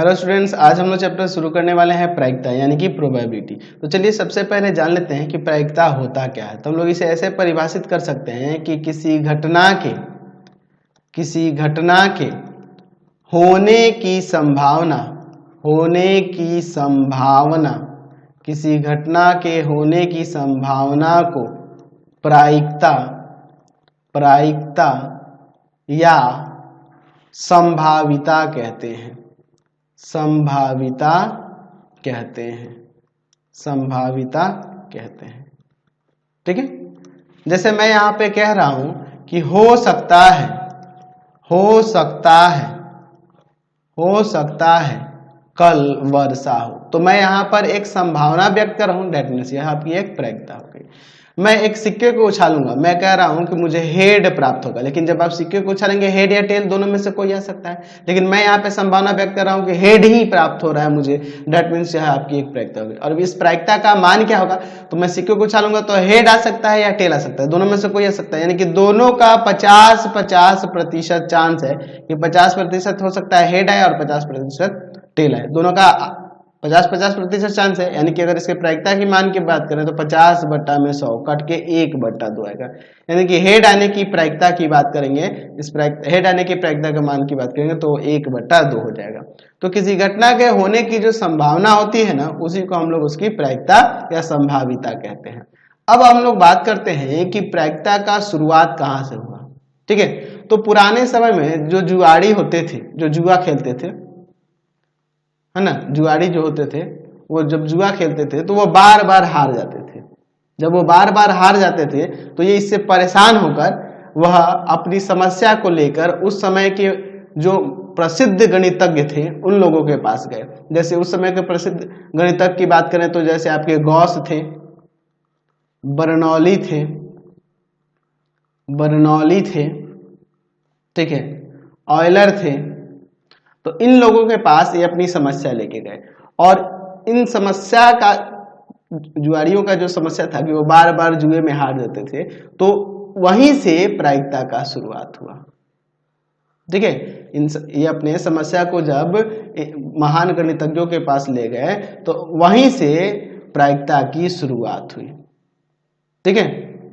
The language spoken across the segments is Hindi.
हेलो स्टूडेंट्स, आज हम लोग चैप्टर शुरू करने वाले हैं प्रायिकता यानी कि प्रोबेबिलिटी। तो चलिए सबसे पहले जान लेते हैं कि प्रायिकता होता क्या है। तो हम लोग इसे ऐसे परिभाषित कर सकते हैं कि किसी घटना के होने की संभावना किसी घटना के होने की संभावना को प्रायिकता या संभाविता कहते हैं। संभाविता कहते हैं। ठीक है, जैसे मैं यहाँ पे कह रहा हूं कि हो सकता है कल वर्षा हो, तो मैं यहाँ पर एक संभावना व्यक्त कर रहा हूं। दैट मीन्स यह आपकी एक प्रायिकता हो गई। मैं एक सिक्के को उछालूंगा, मैं कह रहा हूं कि मुझे हेड प्राप्त होगा, लेकिन जब आप सिक्के को उछालेंगे हेड या टेल दोनों में से कोई आ सकता है, लेकिन मैं यहाँ पे संभावना व्यक्त कर रहा हूं कि हेड ही प्राप्त हो रहा है मुझे। दैट मीन्स यह आपकी एक प्रायिकता होगी। और इस प्रायिकता का मान क्या होगा, तो मैं सिक्के को उछालूंगा तो हेड आ सकता है या टेल आ सकता है, दोनों में से कोई आ सकता है। यानी कि दोनों का 50-50% चांस है कि 50% हो सकता है हेड आए और 50% टेल आए। दोनों का 50-50% चांस है। यानी कि अगर इसके प्रायिकता की मान की बात करें तो 50/100 कट के 1/2 आएगा। यानी कि हेड आने की प्रायिकता की बात करेंगे, हेड आने की प्रायिकता के मान की बात करेंगे तो 1/2 हो जाएगा। तो किसी घटना के होने की जो संभावना होती है ना, उसी को हम लोग उसकी प्रायिकता या संभाविता कहते हैं। अब हम लोग बात करते हैं कि प्रायिकता का शुरुआत कहाँ से हुआ। ठीक है, तो पुराने समय में जो जुआड़ी होते थे, जो जुआ खेलते थे, है ना, जुआड़ी जो होते थे वो जब जुआ खेलते थे तो वो बार बार हार जाते थे। जब वो बार बार हार जाते थे तो ये इससे परेशान होकर वह अपनी समस्या को लेकर उस समय के जो प्रसिद्ध गणितज्ञ थे उन लोगों के पास गए। जैसे उस समय के प्रसिद्ध गणितज्ञ की बात करें तो जैसे आपके गॉस थे, बर्नौली थे, ठीक है, ऑयलर थे। तो इन लोगों के पास ये अपनी समस्या लेके गए और इन समस्या का, जुआरियों का जो समस्या था कि वो बार बार जुए में हार जाते थे, तो वहीं से प्रायिकता का शुरुआत हुआ। ठीक है, ये अपने समस्या को जब महान गणितज्ञों के पास ले गए तो वहीं से प्रायिकता की शुरुआत हुई। ठीक है,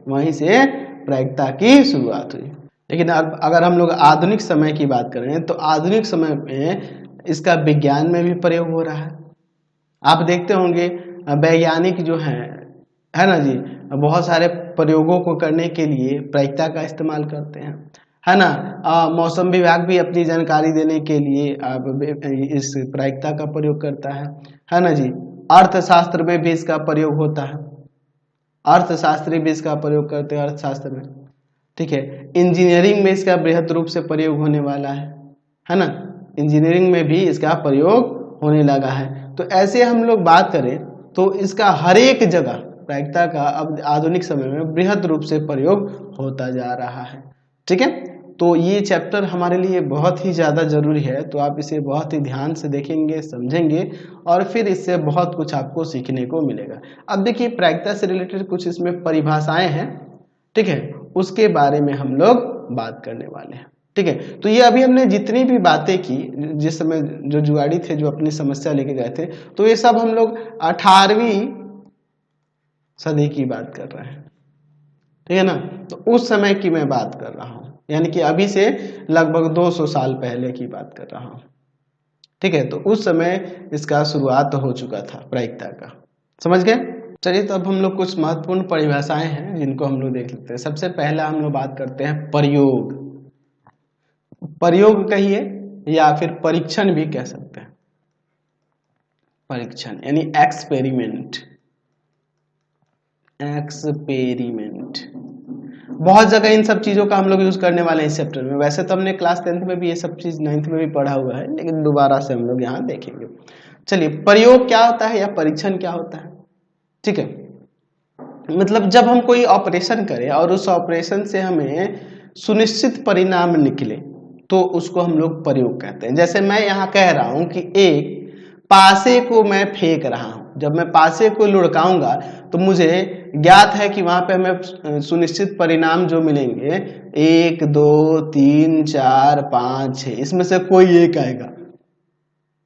वहीं से प्रायिकता की शुरुआत हुई। लेकिन अगर हम लोग आधुनिक समय की बात करें तो आधुनिक समय में इसका विज्ञान में भी प्रयोग हो रहा है। आप देखते होंगे वैज्ञानिक जो है ना जी, बहुत सारे प्रयोगों को करने के लिए प्रायिकता का इस्तेमाल करते हैं, है ना। मौसम विभाग भी अपनी जानकारी देने के लिए इस प्रायिकता का प्रयोग करता है ना जी। अर्थशास्त्र में भी इसका प्रयोग होता है, अर्थशास्त्री भी इसका प्रयोग करते हैं अर्थशास्त्र में। ठीक है, इंजीनियरिंग में इसका बृहद रूप से प्रयोग होने वाला है ना। इंजीनियरिंग में भी इसका प्रयोग होने लगा है। तो ऐसे हम लोग बात करें तो इसका हर एक जगह प्रायिकता का अब आधुनिक समय में बृहद रूप से प्रयोग होता जा रहा है। ठीक है, तो ये चैप्टर हमारे लिए बहुत ही ज़्यादा जरूरी है, तो आप इसे बहुत ही ध्यान से देखेंगे, समझेंगे और फिर इससे बहुत कुछ आपको सीखने को मिलेगा। अब देखिए, प्रायिकता से रिलेटेड कुछ इसमें परिभाषाएं हैं, ठीक है, उसके बारे में हम लोग बात करने वाले हैं। ठीक है, तो ये अभी हमने जितनी भी बातें की, जिस समय जो जुआड़ी थे जो अपनी समस्या लेके गए थे, तो ये सब हम लोग 18वीं सदी की बात कर रहे हैं। ठीक है ना, तो उस समय की मैं बात कर रहा हूं, यानी कि अभी से लगभग 200 साल पहले की बात कर रहा हूं। ठीक है, तो उस समय इसका शुरुआत हो चुका था प्रायिकता का। समझ गए? चलिए, तो अब हम लोग कुछ महत्वपूर्ण परिभाषाएं हैं जिनको हम लोग देख लेते हैं। सबसे पहला हम लोग बात करते हैं प्रयोग। प्रयोग कहिए या फिर परीक्षण भी कह सकते हैं। परीक्षण यानी एक्सपेरिमेंट। बहुत जगह इन सब चीजों का हम लोग यूज करने वाले हैं इस चैप्टर में। वैसे तो हमने क्लास 10th में भी ये सब चीज 9th में भी पढ़ा हुआ है, लेकिन दोबारा से हम लोग यहाँ देखेंगे। चलिए, प्रयोग क्या होता है या परीक्षण क्या होता है। ठीक है, मतलब जब हम कोई ऑपरेशन करें और उस ऑपरेशन से हमें सुनिश्चित परिणाम निकले तो उसको हम लोग प्रयोग कहते हैं। जैसे मैं यहाँ कह रहा हूं कि एक पासे को मैं फेंक रहा हूं, जब मैं पासे को लुढ़काऊंगा तो मुझे ज्ञात है कि वहां पे हमें सुनिश्चित परिणाम जो मिलेंगे 1 2 3 4 5 6, इसमें से कोई एक आएगा।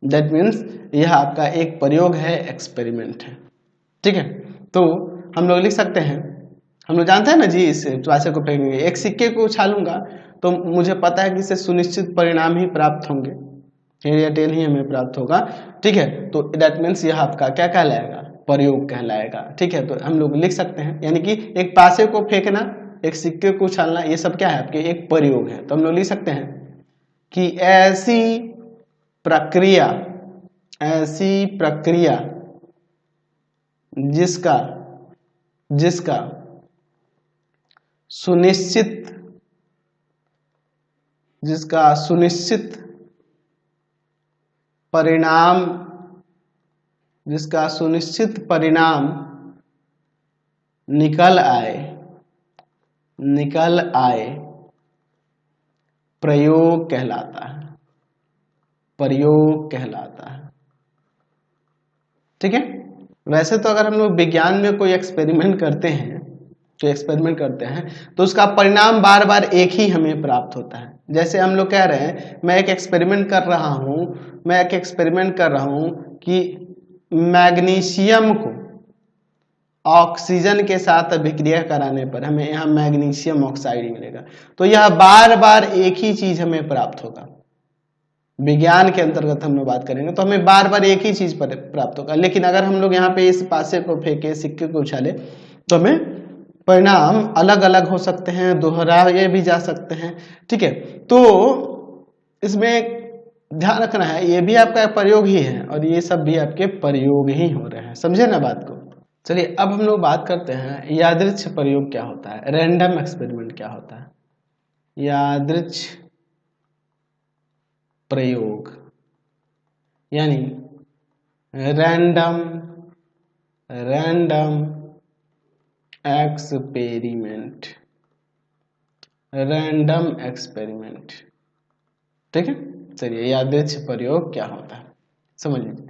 दैट मीन्स यह आपका एक प्रयोग है, एक्सपेरिमेंट है। ठीक है, तो हम लोग लिख सकते हैं, हम लोग जानते हैं ना जी, इस पैसे को फेंकेंगे, एक सिक्के को उछालूंगा तो मुझे पता है कि इससे सुनिश्चित परिणाम ही प्राप्त होंगे, हेड या टेल ही हमें प्राप्त होगा। ठीक है, तो दैट मीन्स यह आपका क्या कहलाएगा, प्रयोग कहलाएगा। ठीक है, तो हम लोग लिख सकते हैं, यानी कि एक पासे को फेंकना, एक सिक्के को उछालना, ये सब क्या है आपके एक प्रयोग है। तो हम लोग लिख सकते हैं कि ऐसी प्रक्रिया जिसका सुनिश्चित परिणाम निकल आए प्रयोग कहलाता है। ठीक है, वैसे तो अगर हम लोग विज्ञान में कोई एक्सपेरिमेंट करते हैं तो उसका परिणाम बार बार एक ही हमें प्राप्त होता है। जैसे हम लोग कह रहे हैं, मैं एक एक्सपेरिमेंट कर रहा हूं कि मैग्नीशियम को ऑक्सीजन के साथ अभिक्रिया कराने पर हमें यहाँ मैग्नीशियम ऑक्साइड मिलेगा। तो यह बार बार एक ही चीज हमें प्राप्त होगा। विज्ञान के अंतर्गत हम लोग बात करेंगे तो हमें बार बार एक ही चीज प्राप्त होगा। लेकिन अगर हम लोग यहाँ पे इस पासे को फेंके, सिक्के को उछाले, तो हमें परिणाम अलग अलग हो सकते हैं, दोहराए भी जा सकते हैं। ठीक है, तो इसमें ध्यान रखना है, ये भी आपका प्रयोग ही है और ये सब भी आपके प्रयोग ही हो रहे हैं। समझे ना बात को। चलिए अब हम लोग बात करते हैं यादृच्छ प्रयोग क्या होता है, रैंडम एक्सपेरिमेंट क्या होता है। यादृच्छ प्रयोग यानी रैंडम एक्सपेरिमेंट। ठीक है, चलिए यादृच्छ प्रयोग क्या होता है समझ लीजिए।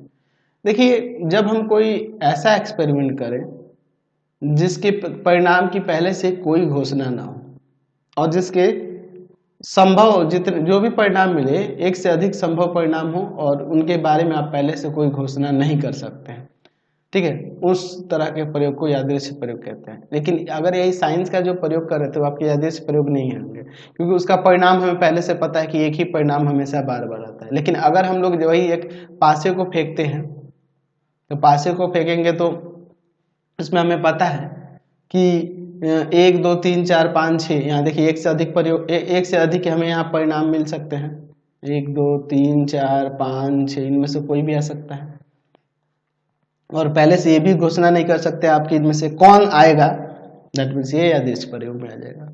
देखिए, जब हम कोई ऐसा एक्सपेरिमेंट करें जिसके परिणाम की पहले से कोई घोषणा ना हो और जिसके संभव जितने जो भी परिणाम मिले, एक से अधिक संभव परिणाम हो और उनके बारे में आप पहले से कोई घोषणा नहीं कर सकते हैं। ठीक है, उस तरह के प्रयोग को यादृच्छ प्रयोग कहते हैं। लेकिन अगर यही साइंस का जो प्रयोग कर रहे थे वो आपके यादृच्छ प्रयोग नहीं होंगे, क्योंकि उसका परिणाम हमें पहले से पता है कि एक ही परिणाम हमेशा बार बार आता है। लेकिन अगर हम लोग वही एक पासे को फेंकते हैं, तो पासे को फेंकेंगे तो इसमें हमें पता है कि 1 2 3 4 5 6, यहाँ देखिए एक से अधिक प्रयोग, एक से अधिक हमें यहाँ परिणाम मिल सकते हैं। 1 2 3 4 5 6, इनमें से कोई भी आ सकता है और पहले से ये भी घोषणा नहीं कर सकते आपकी इनमें से कौन आएगा। दैट मीन्स ये यादृच्छ प्रयोग में आ जाएगा।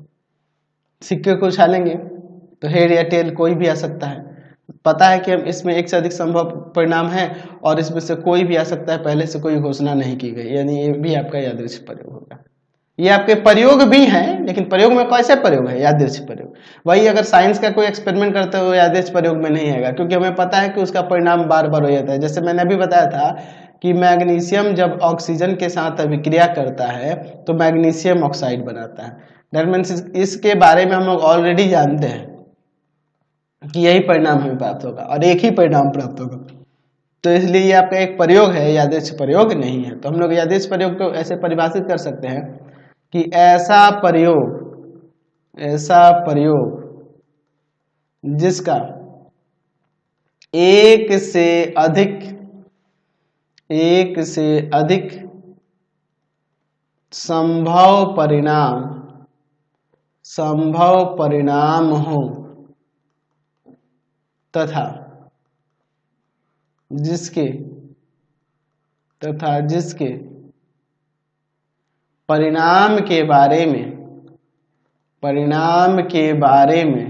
सिक्के को उछालेंगे तो हेड या टेल कोई भी आ सकता है, पता है कि हम इसमें एक से अधिक संभव परिणाम है और इसमें से कोई भी आ सकता है, पहले से कोई घोषणा नहीं की गई, यानी ये भी आपका यादृच्छ प्रयोग होगा। ये आपके प्रयोग भी हैं, लेकिन प्रयोग में कैसे प्रयोग है, यादृच्छ प्रयोग। वही अगर साइंस का कोई एक्सपेरिमेंट करते हो यादृच्छ प्रयोग में नहीं आएगा, क्योंकि हमें पता है कि उसका परिणाम बार बार हो जाता है। जैसे मैंने अभी बताया था कि मैग्नीशियम जब ऑक्सीजन के साथ अभिक्रिया करता है तो मैग्नीशियम ऑक्साइड बनाता है। दैट मीन्स इसके बारे में हम लोग ऑलरेडी जानते हैं कि यही परिणाम हमें प्राप्त होगा और एक ही परिणाम प्राप्त होगा। तो इसलिए ये आपका एक प्रयोग है, यादृच्छ प्रयोग नहीं है। तो हम लोग यादृच्छ प्रयोग को ऐसे परिभाषित कर सकते हैं कि ऐसा प्रयोग जिसका एक से अधिक संभव परिणाम हो तथा जिसके परिणाम के बारे में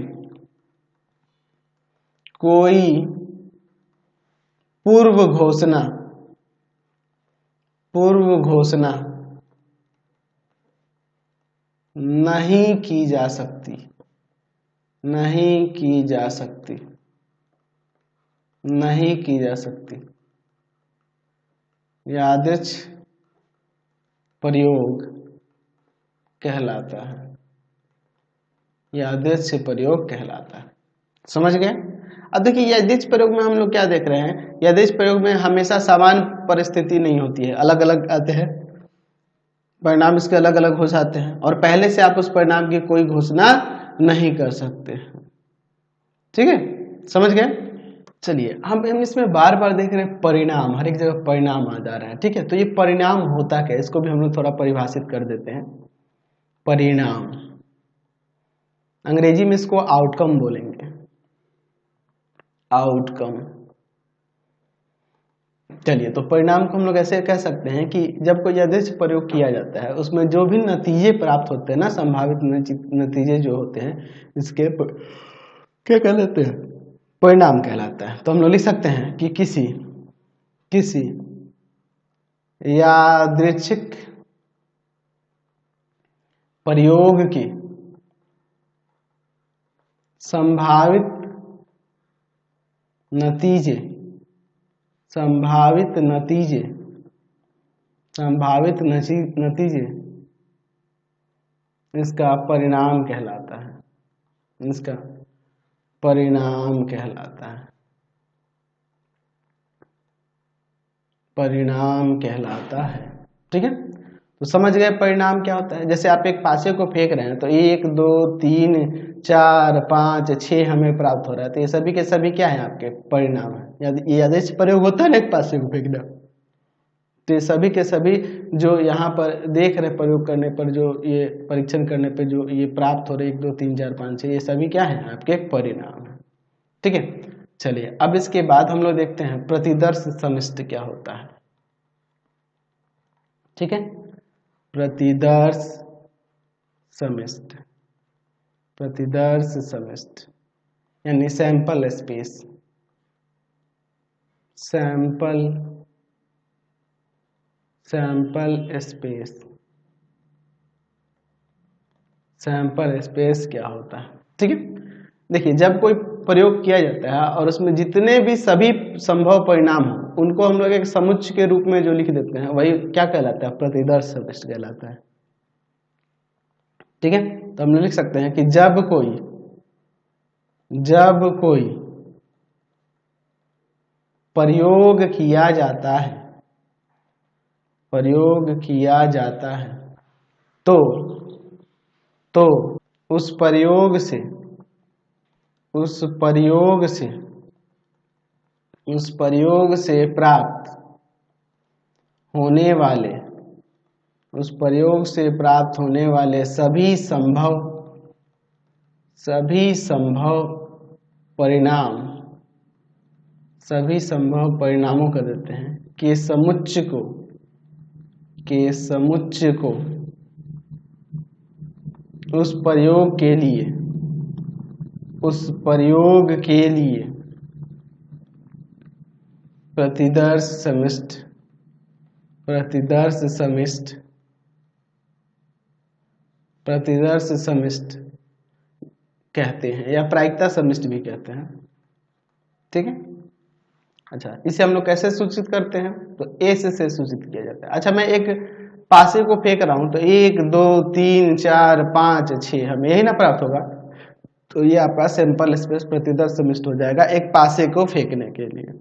कोई पूर्व घोषणा नहीं की जा सकती, यादृच्छ प्रयोग कहलाता है। यादृच्छ प्रयोग कहलाता है। समझ गए। अब देखिए यदिच प्रयोग में हम लोग क्या देख रहे हैं, यदिच प्रयोग में हमेशा समान परिस्थिति नहीं होती है, अलग अलग आते हैं परिणाम, इसके अलग अलग हो जाते हैं और पहले से आप उस परिणाम की कोई घोषणा नहीं कर सकते। ठीक है, समझ गए। चलिए हम इसमें बार बार देख रहे हैं परिणाम, हर एक जगह परिणाम आ जा रहा है। ठीक है, तो ये परिणाम होता क्या है, इसको भी हम लोग थोड़ा परिभाषित कर देते हैं। परिणाम अंग्रेजी में इसको आउटकम बोलेंगे, आउटकम। चलिए, तो परिणाम को हम लोग ऐसे कह सकते हैं कि जब कोई यादृच्छिक प्रयोग किया जाता है उसमें जो भी नतीजे प्राप्त होते हैं ना, संभावित नतीजे जो होते हैं, इसके क्या कहलाते हैं, परिणाम कहलाता है। तो हम लोग लिख सकते हैं कि किसी यादृच्छिक प्रयोग की संभावित नतीजे इसका परिणाम कहलाता है, इसका परिणाम कहलाता है, परिणाम कहलाता है। ठीक है, तो समझ गए परिणाम क्या होता है। जैसे आप एक पासे को फेंक रहे हैं तो 1 2 3 4 5 6 हमें प्राप्त हो रहा है, तो ये सभी के सभी क्या है, आपके परिणाम है। यदि आदेश प्रयोग होता है ना एक पासे को फेंकना, तो ये सभी के सभी जो यहाँ पर देख रहे प्रयोग करने पर, जो ये परीक्षण करने पर जो ये प्राप्त हो रहे 1 2 3 4 5 6, ये सभी क्या है, आपके परिणाम है। ठीक है, चलिए अब इसके बाद हम लोग देखते हैं प्रतिदर्श समिष्ट क्या होता है। ठीक है, प्रतिदर्श समिष्ट, प्रतिदर्श समिष्ट यानी sample space, sample space, sample space क्या होता है। ठीक है, देखिए जब कोई प्रयोग किया जाता है और उसमें जितने भी सभी संभव परिणाम हो उनको हम लोग एक समुच्चय के रूप में जो लिख देते हैं, वही क्या कहलाता है, प्रतिदर्श समिष्ट कहलाता है। ठीक है, तो हम लोग लिख सकते हैं कि जब कोई प्रयोग किया जाता है, तो उस प्रयोग से प्राप्त होने वाले सभी संभव परिणामों का देते हैं के समुच्चय को उस प्रयोग के लिए प्रतिदर्श समिष्ट कहते हैं या प्रायिकता समिष्ट भी कहते हैं। ठीक है, अच्छा इसे हम लोग कैसे सूचित करते हैं, तो ए से सूचित किया जाता है। अच्छा मैं एक पासे को फेंक रहा हूं तो 1 2 3 4 5 6 हमें यही ना प्राप्त होगा, तो ये आपका सैंपल स्पेस प्रतिदर्श समिष्ट हो जाएगा एक पासे को फेंकने के लिए।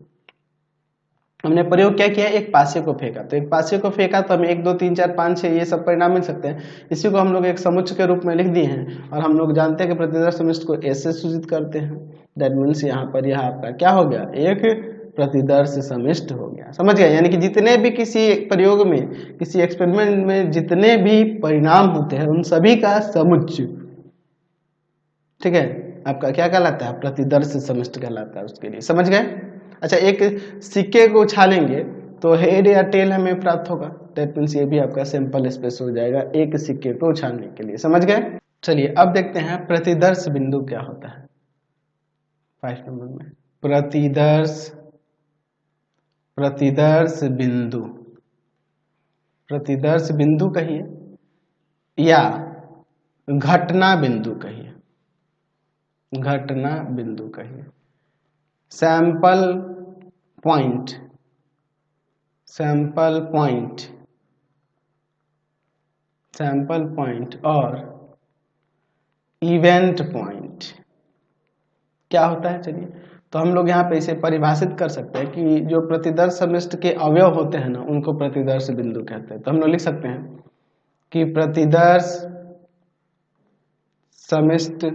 हमने प्रयोग क्या किया, एक पासे को फेंका, तो एक पासे को फेंका तो हमें 1 2 3 4 5 6 ये सब परिणाम मिल सकते हैं। इसी को हम लोग एक समुच्चय के रूप में लिख दिए हैं और हम लोग जानते हैं कि प्रतिदर्श समिष्ट को ऐसे सूचित करते हैं। दैट मीन्स यहाँ पर यह आपका क्या हो गया, एक प्रतिदर्श समिष्ट हो गया। समझ गया, यानी कि जितने भी किसी प्रयोग में, किसी एक्सपेरिमेंट में जितने भी परिणाम होते हैं उन सभी का समुच्चय, ठीक है, आपका क्या कहलाता है, प्रतिदर्श समिष्ट कहलाता है उसके लिए। समझ गए। अच्छा एक सिक्के को उछालेंगे तो हेड या टेल हमें प्राप्त होगा, दैट मीन्स ये भी आपका सैंपल स्पेस हो जाएगा एक सिक्के को उछालने के लिए। समझ गए। चलिए अब देखते हैं प्रतिदर्श बिंदु क्या होता है। 5 नंबर में प्रतिदर्श बिंदु कहिए या घटना बिंदु कहिए, सैंपल पॉइंट और इवेंट पॉइंट क्या होता है। चलिए तो हम लोग यहाँ पे इसे परिभाषित कर सकते हैं कि जो प्रतिदर्श समष्टि के अवयव होते हैं ना, उनको प्रतिदर्श बिंदु कहते हैं। तो हम लोग लिख सकते हैं कि प्रतिदर्श समष्टि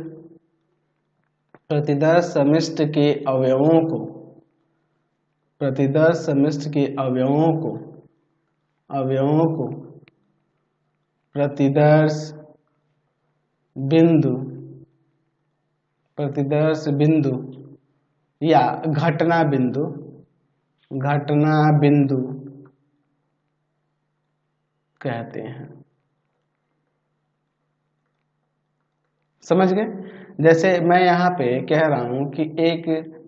के अवयवों को, प्रतिदर्श समष्टि के अवयवों को प्रतिदर्श बिंदु या घटना बिंदु कहते हैं। समझ गए? जैसे मैं यहाँ पे कह रहा हूँ कि एक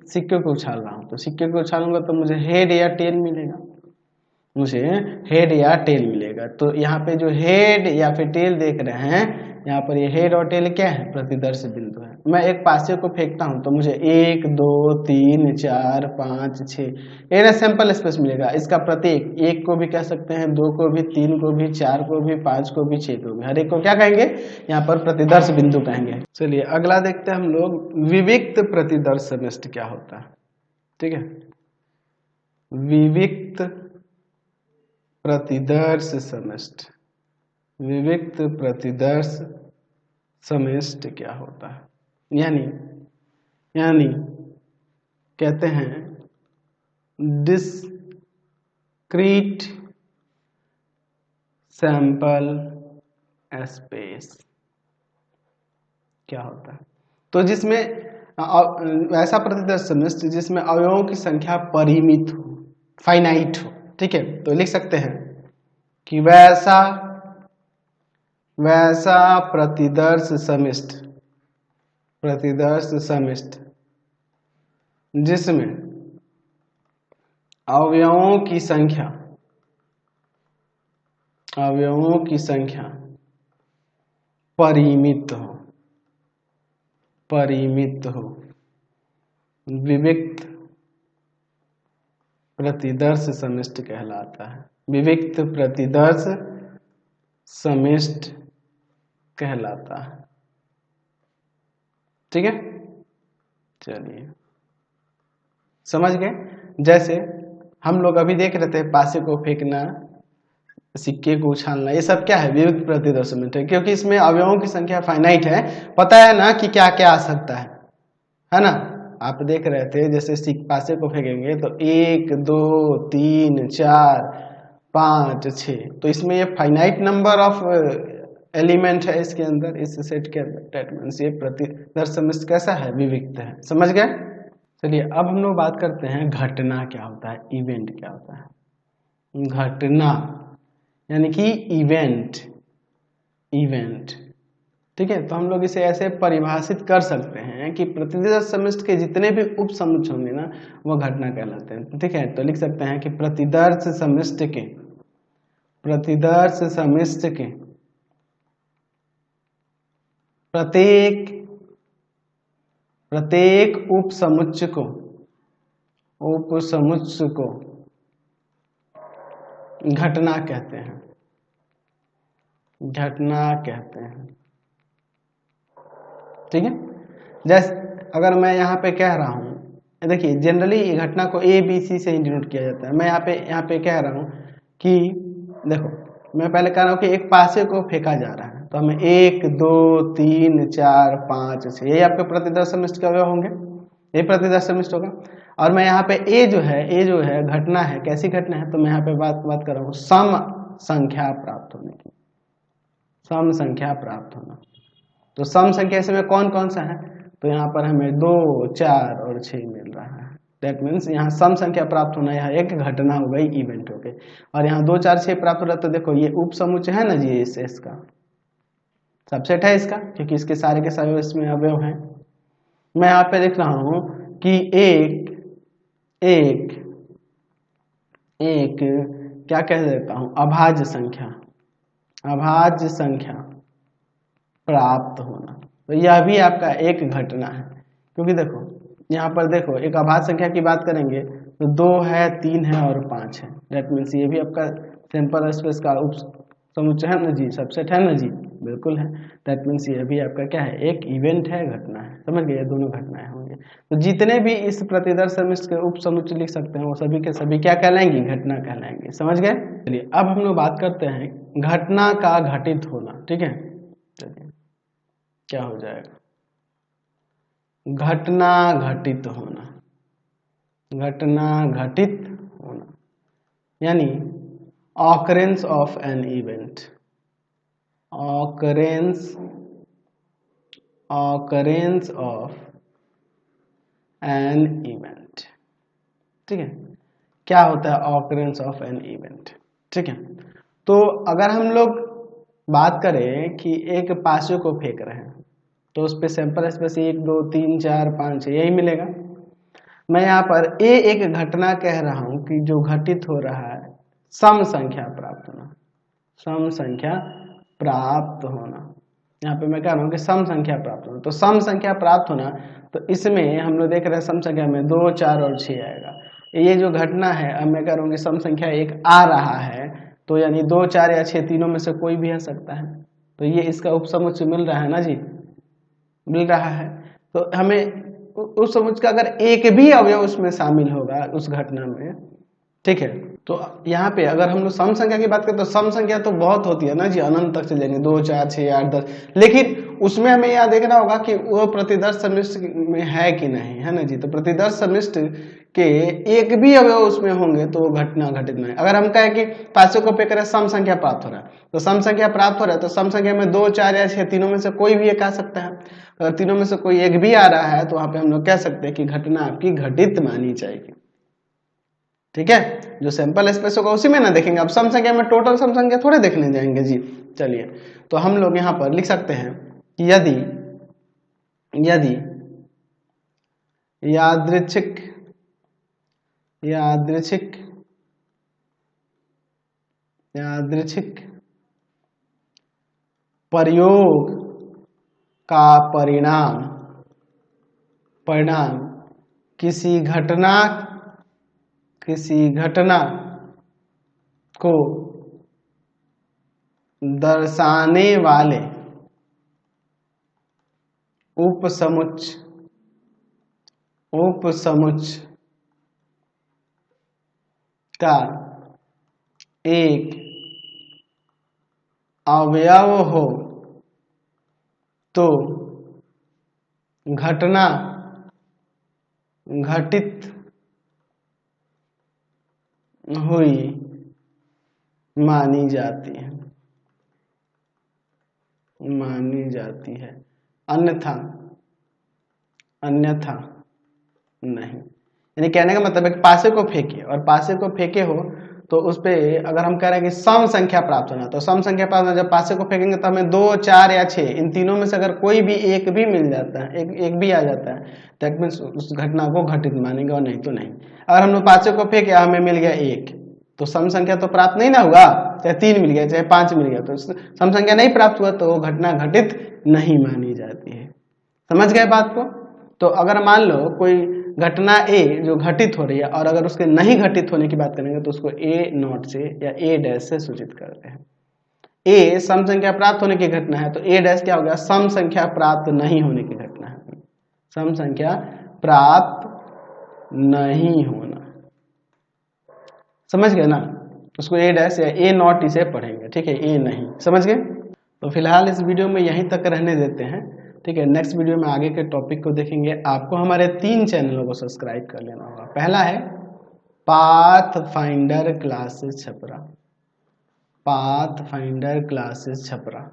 सिक्के को उछाल रहा हूँ, तो सिक्के को उछालूंगा तो मुझे हेड या टेल मिलेगा, तो यहाँ पे जो हेड या फिर टेल देख रहे हैं, यहाँ पर ये हेड और टेल क्या है? प्रतिदर्श बिंदु है। मैं एक पासे को फेंकता हूँ तो मुझे 1 2 3 4 5 6 ये सैंपल स्पेस मिलेगा। इसका प्रत्येक, एक को भी कह सकते हैं, 2 को भी, 3 को भी, 4 को भी, 5 को भी, 6 को भी, हर एक को क्या कहेंगे? यहाँ पर प्रतिदर्श बिंदु कहेंगे। चलिए अगला देखते हैं हम लोग, विविक्त प्रतिदर्श समष्टि क्या होता है। ठीक है, विविक्त प्रतिदर्श समष्टि क्या होता है? यानी कहते हैं डिस्क्रीट सैंपल स्पेस क्या होता है? तो जिसमें ऐसा प्रतिदर्श समष्टि जिसमें अवयवों की संख्या परिमित हो, फाइनाइट हो। ठीक है, तो लिख सकते हैं कि वैसा प्रतिदर्श समष्टि जिसमें अवयवों की संख्या परिमित हो, विविक्त प्रतिदर्श समष्टि कहलाता है। विविक्त प्रतिदर्श समष्टि कहलाता है। ठीक है, चलिए समझ गए? जैसे हम लोग अभी देख रहे थे पासे को फेंकना, सिक्के को उछालना, ये सब क्या है? विविक्त प्रतिदर्श समष्टि है, क्योंकि इसमें अवयवों की संख्या फाइनाइट है। पता है ना कि क्या क्या आ सकता है ना? आप देख रहे थे जैसे पासे को फेंकेंगे तो 1 2 3 4 5 6, तो इसमें ये फाइनाइट नंबर ऑफ एलिमेंट है इसके अंदर, इस सेट के अंदर। दैट मींस ये प्रतिदर्श समष्टि कैसा है? विविक्त है। समझ गए? चलिए अब हम लोग बात करते हैं घटना क्या होता है, इवेंट क्या होता है। घटना यानी कि इवेंट। ठीक है, तो हम लोग इसे ऐसे परिभाषित कर सकते हैं कि प्रतिदर्श समष्टि के जितने भी उप समुच्चय होंगे ना, वो घटना कहलाते हैं। ठीक है, तो लिख सकते हैं कि प्रतिदर्श समष्टि के प्रत्येक उप समुच्चय को घटना कहते हैं। ठीक है, जैसे अगर मैं यहाँ पे कह रहा हूँ, देखिए जनरली ये घटना को ABC से डिनोट किया जाता है। मैं यहाँ पे कह रहा हूँ कि देखो, मैं पहले कह रहा हूँ कि एक पासे को फेंका जा रहा है, तो हमें 1 2 3 4 5 6 ये आपके प्रतिदर्श समष्टि के अवयव होंगे, ये प्रतिदर्श समष्टि होगा। और मैं यहाँ पे ए जो है घटना है, कैसी घटना है? तो मैं यहाँ पे बात कर रहा हूँ सम संख्या प्राप्त होने की, सम संख्या प्राप्त होना। तो सम संख्या इसमें कौन कौन सा है? तो यहाँ पर हमें 2 4 और 6 मिल रहा है। दैट मीन्स यहाँ सम संख्या प्राप्त होना, यहाँ एक घटना हो गई, इवेंट हो गई। और यहाँ 2 4 6 प्राप्त हो रहा है, तो देखो ये उप समुच्चय है ना जी, इसका सबसेट है इसका, क्योंकि इसके सारे के सारे इसमें अवयव हैं। मैं यहाँ पे लिख रहा हूँ कि एक क्या कह देता हूँ, अभाज्य संख्या प्राप्त होना। तो यह भी आपका एक घटना है, क्योंकि देखो यहाँ पर देखो एक अभाज्य संख्या की बात करेंगे तो 2 है, 3 है और 5 है। दैट मीन्स ये भी आपका सैंपल स्पेस का उप समुच्चय है ना जी, सबसेट है ना जी। बिल्कुल है। दैट मीन्स ये भी आपका क्या है, एक इवेंट है, घटना है। समझ गए, ये दोनों घटनाएं होंगी। तो जितने भी इस प्रतिदर्श समिश्र के उप समुच्चय लिख सकते हैं वो सभी के सभी क्या कहलाएंगी, घटना कहलाएंगी। समझ गए। चलिए अब हम लोग बात करते हैं घटना का घटित होना। ठीक है, चलिए क्या हो जाएगा, घटना घटित होना, घटना घटित होना यानी occurrence of an event, occurrence of an event। ठीक है, क्या होता है occurrence of an event। ठीक है, तो अगर हम लोग बात करें कि एक पासे को फेंक रहे हैं तो उस पे सैंपल स्पेस 1 2 3 4 5 6 यही मिलेगा। मैं यहाँ पर एक घटना कह रहा हूं कि जो घटित हो रहा है, सम संख्या प्राप्त होना, सम संख्या प्राप्त होना। यहाँ पे मैं कह रहा हूँ कि सम संख्या प्राप्त होना, तो सम संख्या प्राप्त होना, तो इसमें हम लोग देख रहे हैं सम संख्या में 2 4 और 6 आएगा। ये जो घटना है, अब मैं कह रहा हूँ कि सम संख्या 1 आ रहा है, तो यानी 2 4 या 6 तीनों में से कोई भी आ सकता है। तो ये इसका उपसमुच्चय मिल रहा है ना जी, मिल रहा है। तो हमें उस समुच्चय का अगर एक भी अवयव उसमें शामिल होगा उस घटना में, ठीक है, तो यहाँ पे अगर हम लोग सम संख्या की बात करें तो सम संख्या तो बहुत होती है ना जी, अनंत तक चले जाएंगे, 2 4 6 8 10, लेकिन उसमें हमें यह देखना होगा कि वो प्रतिदर्श समिश्र में है कि नहीं, है ना जी। तो प्रतिदर्श समिश्र के एक भी अवयव उसमें होंगे तो वो घटना घटित नहीं। अगर हम कहें कि पासे को पे करें सम संख्या प्राप्त हो रहा है, तो सम संख्या प्राप्त हो रहा है, तो सम संख्या में 2 4 या 6 तीनों में से कोई भी एक आ सकता है। अगर तीनों में से कोई एक भी आ रहा है तो वहां पे हम लोग कह सकते हैं कि घटना आपकी घटित मानी जाएगी। ठीक है, जो सैंपल स्पेस होगा उसी में ना देखेंगे। अब सम संख्या में टोटल सम संख्या थोड़े देखने जाएंगे जी। चलिए, तो हम लोग यहाँ पर लिख सकते हैं कि यदि यादृच्छिक प्रयोग का परिणाम किसी घटना को दर्शाने वाले उपसमुच्चय का एक अवयव हो तो घटना घटित हुई मानी जाती है, अन्यथा नहीं। यानी कहने का मतलब है कि पासे को फेंके, और पासे को फेंके हो तो उस पे अगर हम कह रहे हैं कि सम संख्या प्राप्त होना, तो सम संख्या प्राप्त होना, जब पासे को फेंकेंगे तो हमें 2 4 या 6 इन तीनों में से अगर कोई भी एक भी मिल जाता है, एक भी आ जाता है, दैट मीन्स उस घटना को घटित मानेंगे, और नहीं तो नहीं। अगर हम लोग पासे को फेंके हमें मिल गया 1, तो सम संख्या तो प्राप्त नहीं ना हुआ, चाहे 3 मिल गया चाहे 5 मिल गया, तो सम संख्या नहीं प्राप्त हुआ तो वो घटना घटित नहीं मानी जाती है। समझ गए बात को। तो अगर मान लो कोई घटना ए जो घटित हो रही है, और अगर उसके नहीं घटित होने की बात करेंगे तो उसको ए नॉट से या ए डैश से सूचित करते हैं। ए सम संख्या प्राप्त होने की घटना है, तो ए डैश क्या हो गया, सम संख्या प्राप्त नहीं होने की घटना है, सम संख्या प्राप्त नहीं होना। समझ गए ना, उसको ए डैश या ए नॉट इसे पढ़ेंगे। ठीक है, ए नहीं। समझ गए। तो फिलहाल इस वीडियो में यहीं तक रहने देते हैं। ठीक है, नेक्स्ट वीडियो में आगे के टॉपिक को देखेंगे। आपको हमारे 3 चैनलों को सब्सक्राइब कर लेना होगा। पहला है पाथफाइंडर क्लासेस छपरा,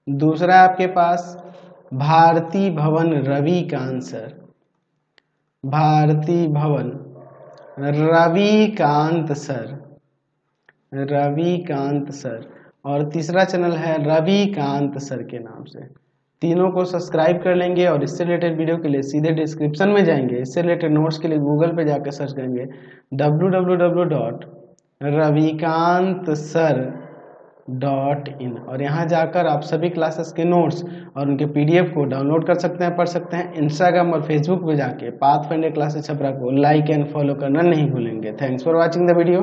दूसरा आपके पास भारती भवन रविकांत सर, और तीसरा चैनल है रविकांत सर के नाम से। तीनों को सब्सक्राइब कर लेंगे, और इससे रिलेटेड वीडियो के लिए सीधे डिस्क्रिप्शन में जाएंगे। इससे रिलेटेड नोट्स के लिए गूगल पे जाकर सर्च करेंगे www.ravikantsir.in, और यहाँ जाकर आप सभी क्लासेस के नोट्स और उनके PDF को डाउनलोड कर सकते हैं, पढ़ सकते हैं। इंस्टाग्राम और फेसबुक पे जाके पाथफाइंडर क्लासेस छपरा को लाइक एंड फॉलो करना नहीं भूलेंगे। Thanks for watching the video.